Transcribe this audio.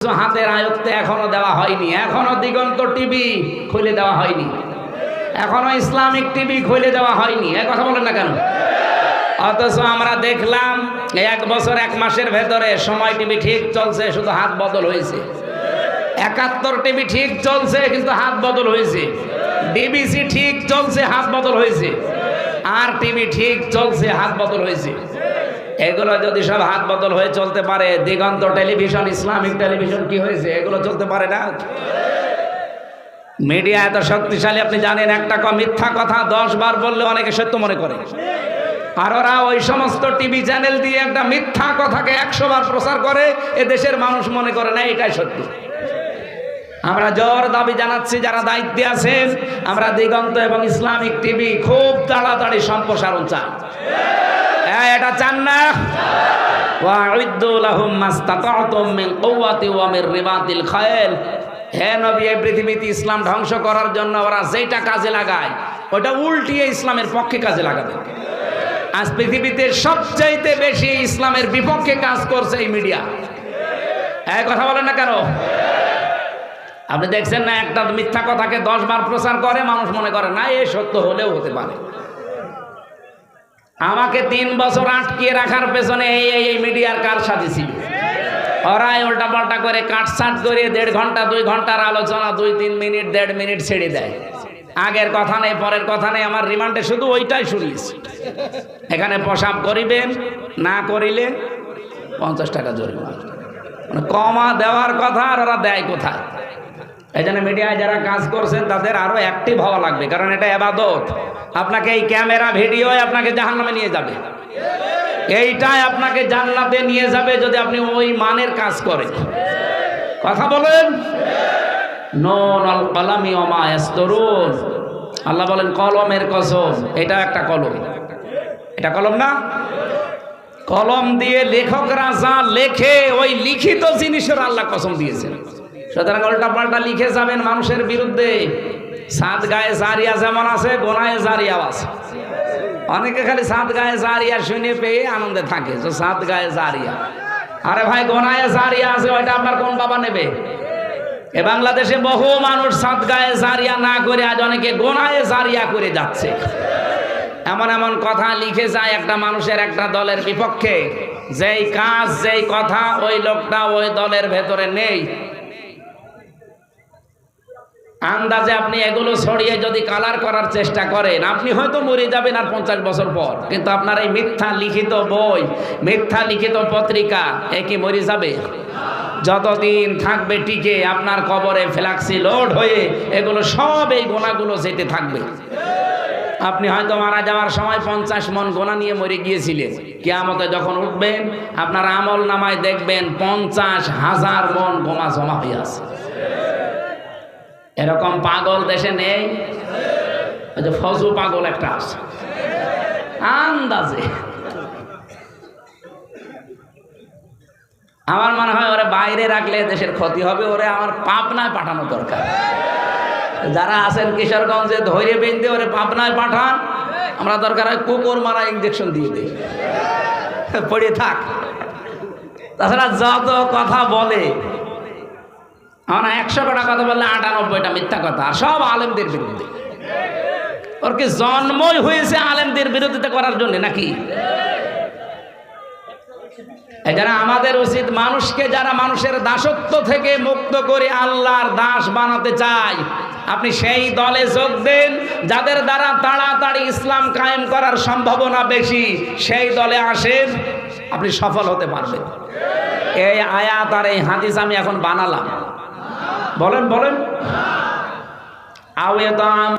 হাতের আয়ত্তে এখনো দেওয়া হয়নি, এখনো দিগন্ত টিভি খুলে দেওয়া হয়নি, এখনো ইসলামিক টিভি খুলে দেওয়া হয়নি। এই কথা বলেন না কেন? অথচ আমরা দেখলাম 1 বছর 1 মাসের ভেতরে সময় টিভি ঠিক চলছে, শুধু হাত বদল হয়েছে। 71 টিভি ঠিক চলছে কিন্তু হাত বদল হয়েছে। ডিবিসি ঠিক চলছে, হাত বদল হয়েছে। আর টিভি ঠিক চলছে, হাত বদল হয়েছে। এগুলো যদি সব হাত বদল হয়ে চলতে পারে, দিগন্ত টেলিভিশন, ইসলামিক টেলিভিশন কি হয়েছে? এগুলো চলতে পারে না। মিডিয়া এত শক্তিশালী আপনি জানেন। একটা মিথ্যা কথা 10 বার বললে অনেকে সত্য মনে করে, আর ওরা ওই সমস্ত টিভি চ্যানেল দিয়ে একটা মিথ্যা কথাকে 100 বার প্রচার করে, এ দেশের মানুষ মনে করে না এটাই সত্য। আমরা জোর দাবি জানাচ্ছি, যারা দায়িত্বে আছেন, আমরা দিগন্ত এবং ইসলামিক টিভি খুব তাড়াতাড়ি সম্প্রসারণ চাই। এটা চান না? ওয়া'ইদ্দু লাহুম মাসতাতা'তুম মিন কুওয়াতি ওয়া মির রিবাতিল খায়ল। হে নবী, এই পৃথিবীতে ইসলাম ধ্বংস করার জন্য ওরা যেটা কাজে লাগায় ওটা উল্টিয়ে ইসলামের পক্ষে কাজে লাগাবে। আজ পৃথিবীতে সবচাইতে বেশি ইসলামের বিপক্ষে কাজ করছে এই মিডিয়া। এই কথা বলেন না কেন? আপনি দেখছেন না, একটা মিথ্যা কথাকে 10 বার প্রচার করে, মানুষ মনে করে না এ সত্য হলেও হতে পারে। আমাকে 3 বছর আটকিয়ে রাখার পেছনে এই মিডিয়ার কারসাজি ছিল। ওরাই উল্টা পাল্টা করে কাটছাট করে 1.5 ঘন্টা 2 ঘন্টার আলোচনা 2-3 মিনিট 1.5 মিনিট ছেড়ে দেয়। আগের কথা নেই, পরের কথা নেই। আমার রিমান্ডে শুধু ওইটাই শুনিয়েছি, এখানে পেশাব করিবেন, না করিলে 50 টাকা জরিমানা। মানে কমা দেওয়ার কথা, আর ওরা দেয় কোথায়? এই জন্য মিডিয়ায় যারা কাজ করছেন তাদের আরো অ্যাক্টিভ হওয়া লাগবে, কারণ এটা ইবাদত। আপনাকে এই ক্যামেরা ভিডিও আপনাকে জাহান্নামে নিয়ে যাবে, এইটাই আপনাকে জান্নাতে নিয়ে যাবে যদি আপনি ওই মানের কাজ করেন। কথা বলেন। নুন আল কলামি ওয়া মা ইয়াসতুরুন। আল্লাহ বলেন কলমের কসম, এটা একটা কলম। এটা কলম না? কলম দিয়ে লেখকরা যা লেখে, ওই লিখিত জিনিসের আল্লাহ কসম দিয়েছেন। সুতরাং উল্টা পাল্টা লিখে যাবেন মানুষের বিরুদ্ধে। সাত গায়ে জারিয়া যেমন আছে, গোনায়ে জারিয়াও আছে। অনেকে খালি সাত গায়ে জারিয়া শুনে পেয়ে আনন্দে থাকে, যে সাত গায়ে জারিয়া। আরে ভাই, গোনায়ে জারিয়া আছে, ওইটা আপনার কোন বাবা নেবে? এ বাংলাদেশে বহু মানুষ সাত গায়ে জারিয়া না করে আজ অনেকে গোনায়ে জারিয়া করে যাচ্ছে। এমন এমন কথা লিখে যায় একটা মানুষের, একটা দলের বিপক্ষে, যেই কাজ যেই কথা ওই লোকটা ওই দলের ভেতরে নেই। আন্দাজে আপনি এগুলো ছড়িয়ে যদি কালার করার চেষ্টা করেন, আপনি হয়তো মরে যাবেন আর 50 বছর পর, কিন্তু আপনার এই মিথ্যা লিখিত বই, মিথ্যা লিখিত পত্রিকা কি মরে যাবে? যতদিন থাকবে টিকে, আপনার কবরে ফ্ল্যাক্সি লোড হয়ে এগুলো সব, এই গোনাগুলো যেতে থাকবে। আপনি হয়তো মারা যাওয়ার সময় 50 মন গোনা নিয়ে মরে গিয়েছিলেন। কিয়ামতে যখন উঠবেন, আপনার আমল নামায় দেখবেন 50,000 মন গোনা জমা হয়ে আছে। এরকম পাগল দেশে নেই? ওই যে ফজু পাগল একটা আছে, আন্দাজে। আমার মনে হয় ওরে বাইরে রাখলে দেশের ক্ষতি হবে, ওরে আমার পাবনায় পাঠানো দরকার। যারা আছেন কিশোরগঞ্জে, ধৈর্য বেঁধে ওরে পাবনায় পাঠান। আমরা দরকার হয় কুকুর মারা ইঞ্জেকশন দিয়ে দিই, পড়ে থাক। তাছাড়া যত কথা বলে, আমরা 100টা কথা বললে 98টা মিথ্যা কথা, আর সব আলেমদের বিরুদ্ধে। ওর কি জন্মই হয়েছে আলেমদের বিরোধিতা করার জন্য নাকি? যারা আমাদের উচিত, মানুষকে যারা মানুষের দাসত্ব থেকে মুক্ত করে আল্লাহর দাস বানাতে চায়, আপনি সেই দলে যোগ দেন যাদের দ্বারা তাড়াতাড়ি ইসলাম কায়েম করার সম্ভাবনা বেশি। সেই দলে আসেন, আপনি সফল হতে পারবেন। এই আয়াত আর এই হাদিস আমি এখন বানালাম। বলেন বলেন।